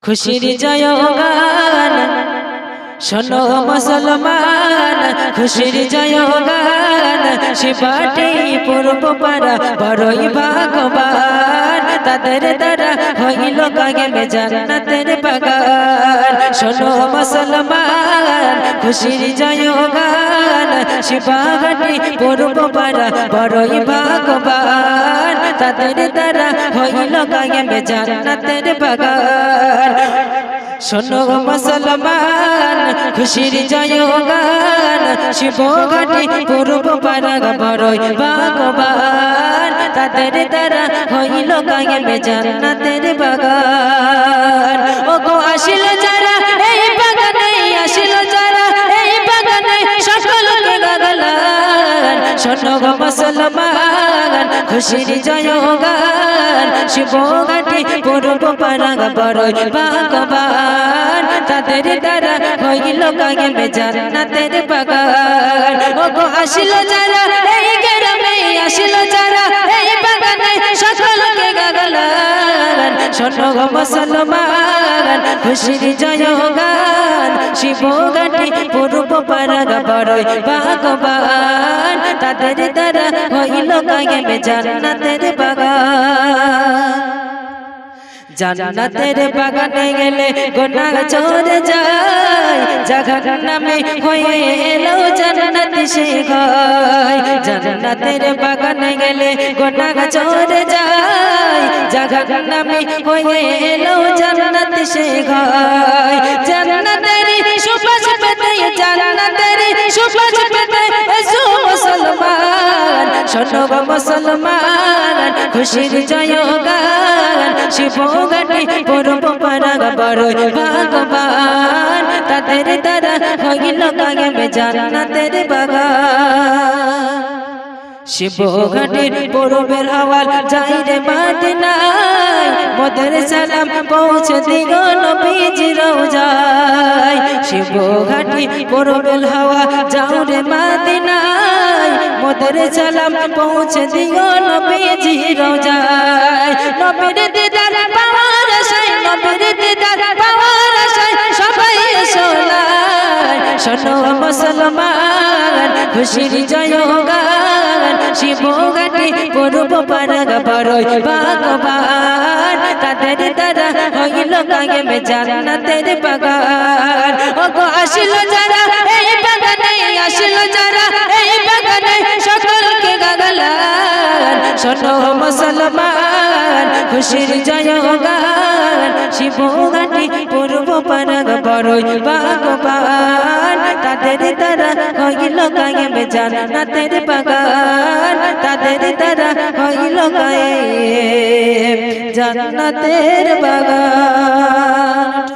খুশির জয়গান শোনো মুসলমান, খুশির জয়গান শিবাটি পূর্ব পারা বড়ই ভাগবান, তাদের দ্বারা হইল কায়েমে জান্নাতের বাগান। শোনো মুসলমান, খুশির জয়গান শিবাটি পূর্ব পারা বড়ই ভাগবান, তাদের দ্বারা হইল কায়েমে জান্নাতের বাগান। শোনো মুসলমান, খুশির জয়গান শিবঘাটি পূর্ব পারা বড়ই ভাগবান, তাদের দ্বারা হইল কায়েমে জান্নাতের বাগান। ও গো আসিল যারা এই বাগানে, আসিল যারা এই বাগানে সকলকে গাগলান। শোনো মুসলমান, খুশির জয়গান শিবঘাটি পূর্ব পারা বড়ই ভাগবান, তাদের দ্বারা হইল কায়েমে জান্নাতের বাগান। ও গো আসিল যারা এই গ্রামে, আসিল যারা এই বাগানে সকলকে গাগলান। শোনো মুসলমান, খুশির জয়গান শিবঘাটি পূর্ব পারা বড়ই ভাগবান, তাদের দ্বারা হইল কায়েমে জান্নাতের বাগান। জান্নাতের বাগানে গেলে গুনাহ চলে যায়, জাহান্নামে হয়ে এলো জান্নাতি সে ঘর। জান্নাতের বাগানে গেলে গুনাহ চলে যায়, জাহান্নামে হয়ে এলো জান্নাতি সে ঘর। জান্নাতের সুবাস পেতে, জান্নাতের সুবাস পেতে এসো মুসলমান। শোনো মুসলমান, খুশির জয়গান শিবঘাটি পূর্ব পারা বড়ই ভাগবান, তাদের দ্বারা হইল কায়েমে জান্নাতের বাগান। শিবঘাটির পূর্বের আওয়াজ যাই রে মদিনায়, মোদের সালাম পৌঁছে দিগো নবীজি রওজায়। শিবঘাটি পূর্বের হাওয়া যাও রে মদিনায়, মোদের সালাম পৌঁছে দিগো নবীজি রওজায়। নবীর দিদার পাওয়ার আশায়, নবীর দিদার পাওয়ার আশায় সবাই সোনায়। শোনো মুসলমান, খুশির জয়গান শিবঘাটি পূর্ব পারা বড়ই ভাগবান, তাদের দ্বারা হইল কায়েমে জান্নাতের বাগান। ও গো আসিল যারা এই বাগানে, আসিল যারা এই বাগানে সকলকে গাগলান। শোনো মুসলমান, খুশির জয়গান শিবঘাটি পূর্ব পারা বড়ই ভাগবান, তাদের দ্বারা হইল কায়েমে জান্নাতের বাগান, তাদের দ্বারা হইল কায়েম জান্নাতের বাগান।